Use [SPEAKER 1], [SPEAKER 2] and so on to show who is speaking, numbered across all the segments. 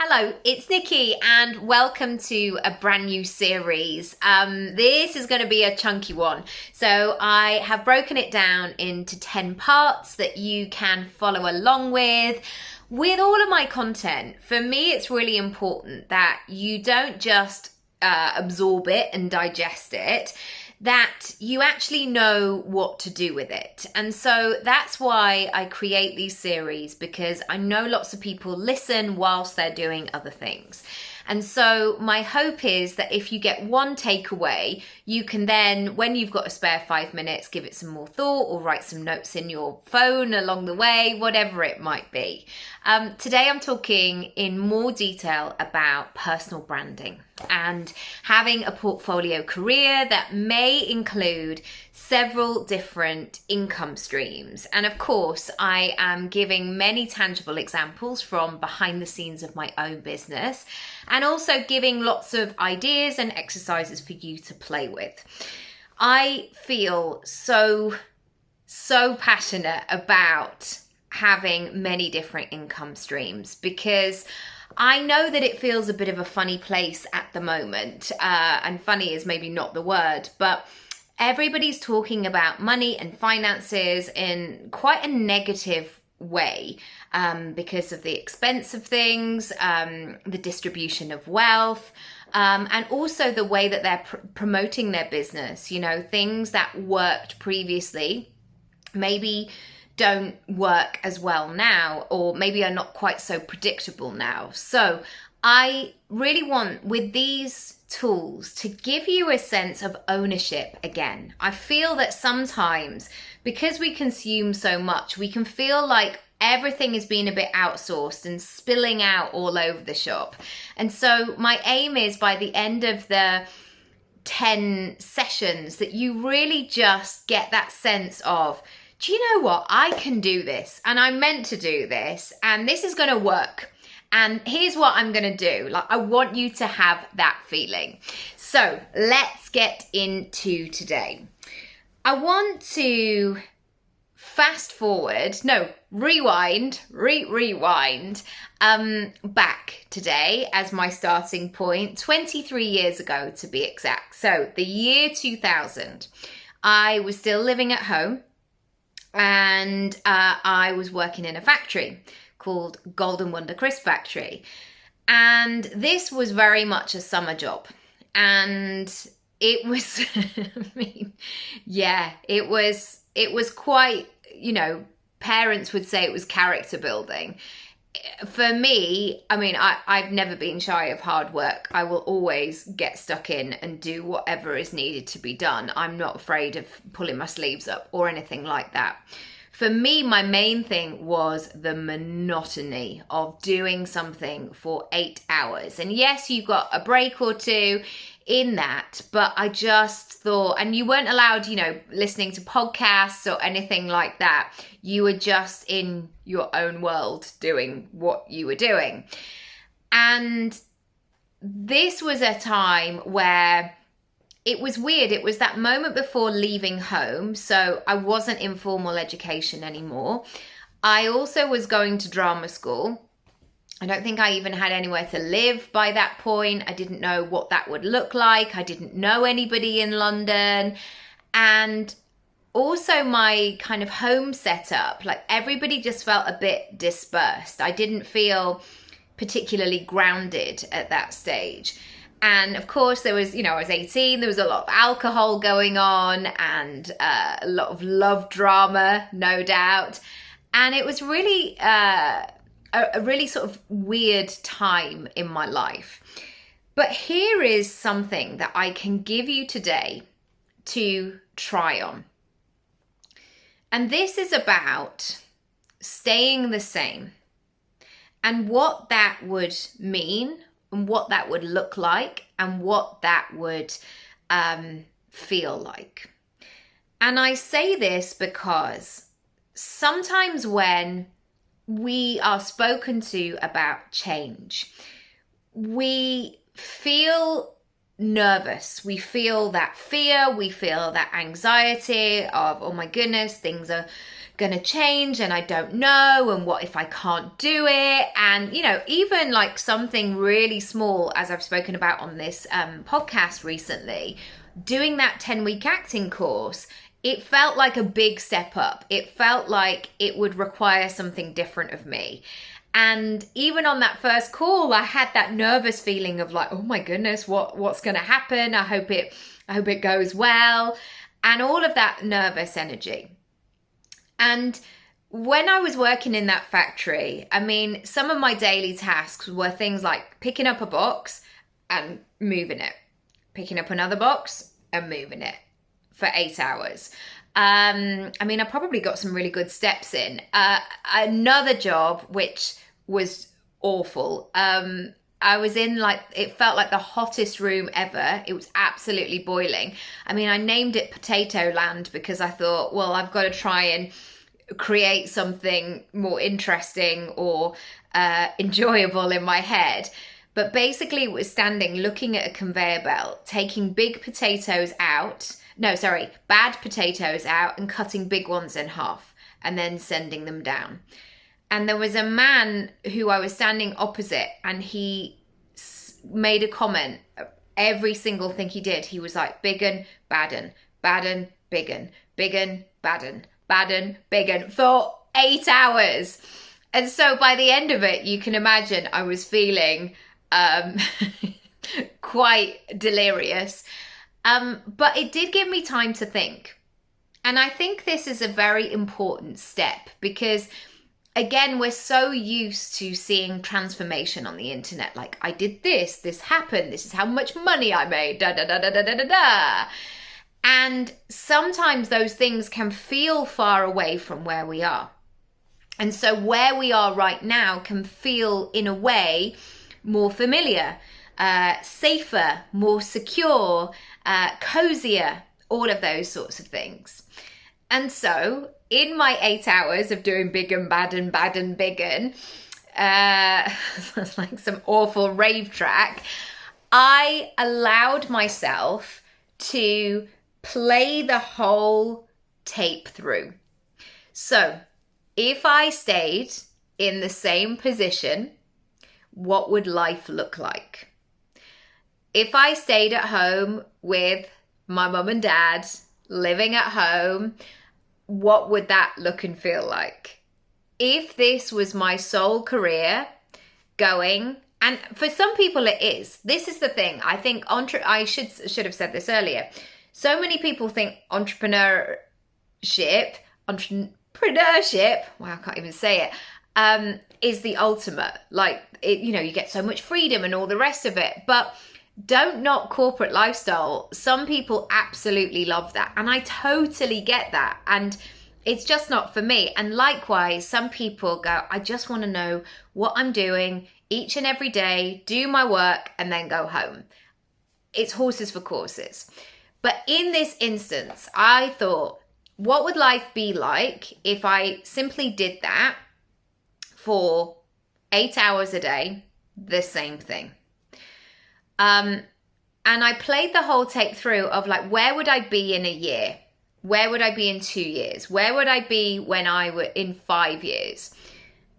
[SPEAKER 1] Hello, it's Nikki and welcome to a brand new series. This is going to be a chunky one. So I have broken it down into 10 parts that you can follow along with all of my content. For me, it's really important that you don't just absorb it and digest it, that you actually know what to do with it. And so that's why I create these series, because I know lots of people listen whilst they're doing other things. And so my hope is that if you get one takeaway, you can then, when you've got a spare 5 minutes, give it some more thought or write some notes in your phone along the way, whatever it might be. Today I'm talking in more detail about personal branding and having a portfolio career that may include several different income streams. And of course, I am giving many tangible examples from behind the scenes of my own business, and also giving lots of ideas and exercises for you to play with. I feel so passionate about having many different income streams, because I know that it feels a bit of a funny place at the moment, and funny is maybe not the word, but everybody's talking about money and finances in quite a negative way, because of the expense of things, the distribution of wealth, and also the way that they're promoting their business. You know, things that worked previously maybe don't work as well now, or maybe are not quite so predictable now. So I really want, with these tools, to give you a sense of ownership again. I feel that sometimes, because we consume so much, we can feel like everything is being a bit outsourced and spilling out all over the shop. And so my aim is, by the end of the 10 sessions, that you really just get that sense of, do you know what? I can do this, and I'm meant to do this, and this is going to work. And here's what I'm going to do. Like, I want you to have that feeling. So let's get into today. I want to rewind back today as my starting point, 23 years ago to be exact. So the year 2000, I was still living at home, and I was working in a factory called Golden Wonder Crisp Factory. And this was very much a summer job. And it was, it was quite, parents would say it was character building. For me, I've never been shy of hard work. I will always get stuck in and do whatever is needed to be done. I'm not afraid of pulling my sleeves up or anything like that. For me, my main thing was the monotony of doing something for 8 hours. And yes, you got a break or two in that, but I just thought, and you weren't allowed, listening to podcasts or anything like that. You were just in your own world doing what you were doing. And this was a time where it was weird. It was that moment before leaving home. So I wasn't in formal education anymore. I also was going to drama school. I don't think I even had anywhere to live by that point. I didn't know what that would look like. I didn't know anybody in London. And also my kind of home setup, like everybody just felt a bit dispersed. I didn't feel particularly grounded at that stage. And of course there was, I was 18, there was a lot of alcohol going on and a lot of love drama, no doubt. And it was really a really sort of weird time in my life. But here is something that I can give you today to try on. And this is about staying the same and what that would mean, and what that would look like, and what that would feel like. And I say this because sometimes when we are spoken to about change, we feel nervous. We feel that fear, we feel that anxiety of, oh my goodness, things are going to change and I don't know, and what if I can't do it? And, you know, even like something really small, as I've spoken about on this podcast recently, doing that 10-week acting course, it felt like a big step up. It felt like it would require something different of me. And even on that first call, I had that nervous feeling of like, oh my goodness, what's going to happen? I hope it goes well, and all of that nervous energy. And when I was working in that factory, I mean, some of my daily tasks were things like picking up a box and moving it, picking up another box and moving it for 8 hours. I mean, I probably got some really good steps in. Another job, which was awful. I was in it felt like the hottest room ever. It was absolutely boiling. I mean, I named it Potato Land because I thought, well, I've got to try and create something more interesting or enjoyable in my head. But basically it was standing looking at a conveyor belt, taking bad potatoes out and cutting big ones in half and then sending them down. And there was a man who I was standing opposite, and he made a comment. Every single thing he did, he was like, biggin, baddin, baddin, biggin, biggin, baddin, baddin, biggin, for 8 hours. And so by the end of it, you can imagine I was feeling quite delirious. But it did give me time to think. And I think this is a very important step because, again, we're so used to seeing transformation on the internet. Like, I did this happened, this is how much money I made, da da da da da da da da. And sometimes those things can feel far away from where we are. And so where we are right now can feel, in a way, more familiar, safer, more secure, cozier, all of those sorts of things. And so in my 8 hours of doing biggin, baddin, baddin, biggin, it's like some awful rave track, I allowed myself to play the whole tape through. So if I stayed in the same position, what would life look like? If I stayed at home with my mum and dad, living at home, what would that look and feel like? If this was my sole career going, and for some people it is. This is the thing. I think I should have said this earlier. So many people think entrepreneurship, wow, I can't even say it, is the ultimate. Like, you get so much freedom and all the rest of it. But don't knock corporate lifestyle. Some people absolutely love that. And I totally get that. And it's just not for me. And likewise, some people go, I just want to know what I'm doing each and every day, do my work, and then go home. It's horses for courses. But in this instance, I thought, what would life be like if I simply did that for 8 hours a day, the same thing? And I played the whole tape through of like, where would I be in a year? Where would I be in 2 years? Where would I be when I were in 5 years?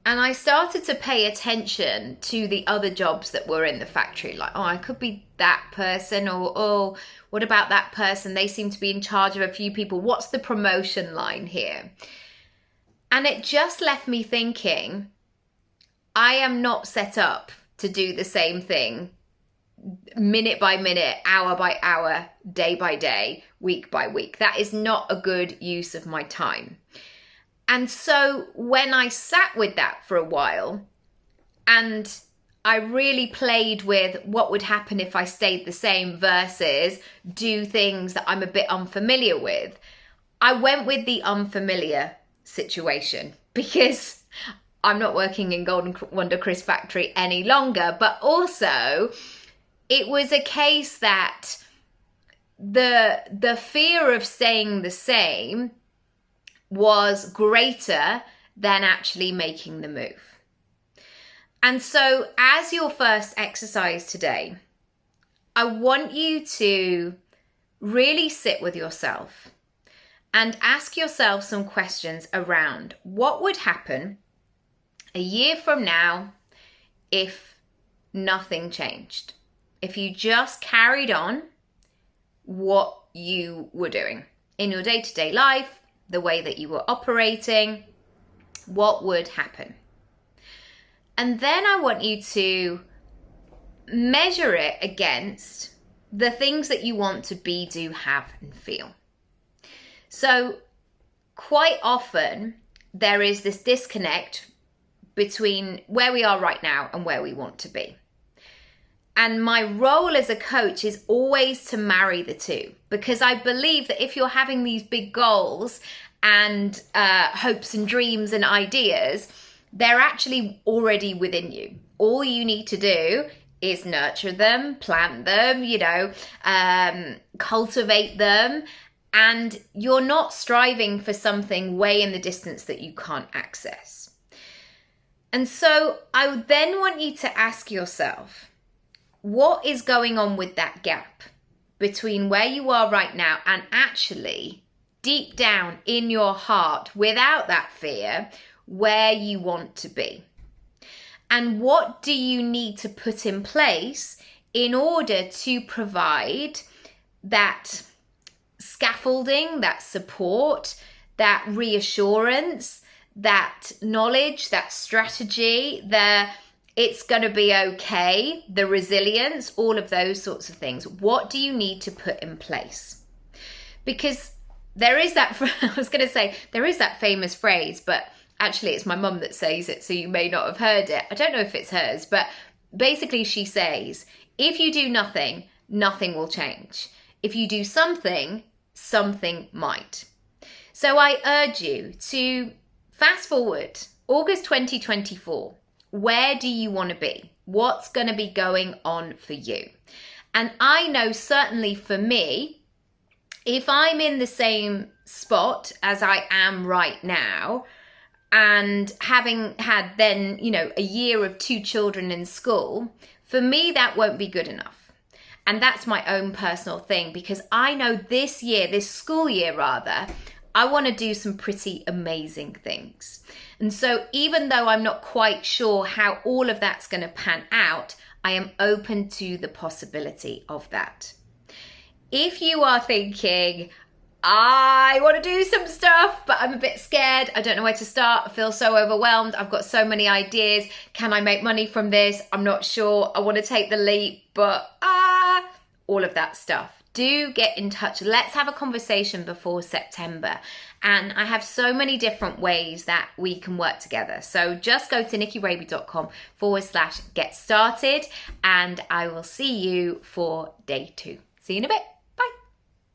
[SPEAKER 1] And I started to pay attention to the other jobs that were in the factory. Like, I could be that person, or what about that person? They seem to be in charge of a few people. What's the promotion line here? And it just left me thinking, I am not set up to do the same thing minute by minute, hour by hour, day by day, week by week. That is not a good use of my time. And so when I sat with that for a while and I really played with what would happen if I stayed the same versus do things that I'm a bit unfamiliar with, I went with the unfamiliar situation because I'm not working in Golden Wonder Crisp Factory any longer, but also it was a case that the fear of staying the same was greater than actually making the move. And so as your first exercise today, I want you to really sit with yourself and ask yourself some questions around what would happen a year from now if nothing changed. If you just carried on what you were doing in your day-to-day life, the way that you were operating, what would happen? And then I want you to measure it against the things that you want to be, do, have, and feel. So quite often there is this disconnect between where we are right now and where we want to be. And my role as a coach is always to marry the two, because I believe that if you're having these big goals and hopes and dreams and ideas, they're actually already within you. All you need to do is nurture them, plant them, cultivate them, and you're not striving for something way in the distance that you can't access. And so I would then want you to ask yourself, what is going on with that gap between where you are right now and actually deep down in your heart, without that fear, where you want to be? And what do you need to put in place in order to provide that scaffolding, that support, that reassurance, that knowledge, that strategy, it's going to be okay, the resilience, all of those sorts of things? What do you need to put in place? Because there is that, there is that famous phrase, but actually it's my mum that says it, so you may not have heard it. I don't know if it's hers, but basically she says, if you do nothing, nothing will change. If you do something, something might. So I urge you to fast forward August 2024. Where do you want to be? What's going to be going on for you? And I know certainly for me, if I'm in the same spot as I am right now, and having had then, a year of 2 children in school, for me, that won't be good enough. And that's my own personal thing, because I know this school year rather, I want to do some pretty amazing things. And so even though I'm not quite sure how all of that's going to pan out, I am open to the possibility of that. If you are thinking, I want to do some stuff, but I'm a bit scared, I don't know where to start, I feel so overwhelmed, I've got so many ideas, can I make money from this? I'm not sure, I want to take the leap, but all of that stuff. Do get in touch. Let's have a conversation before September. And I have so many different ways that we can work together. So just go to nickyraby.com/get started, and I will see you for day 2. See you in a bit.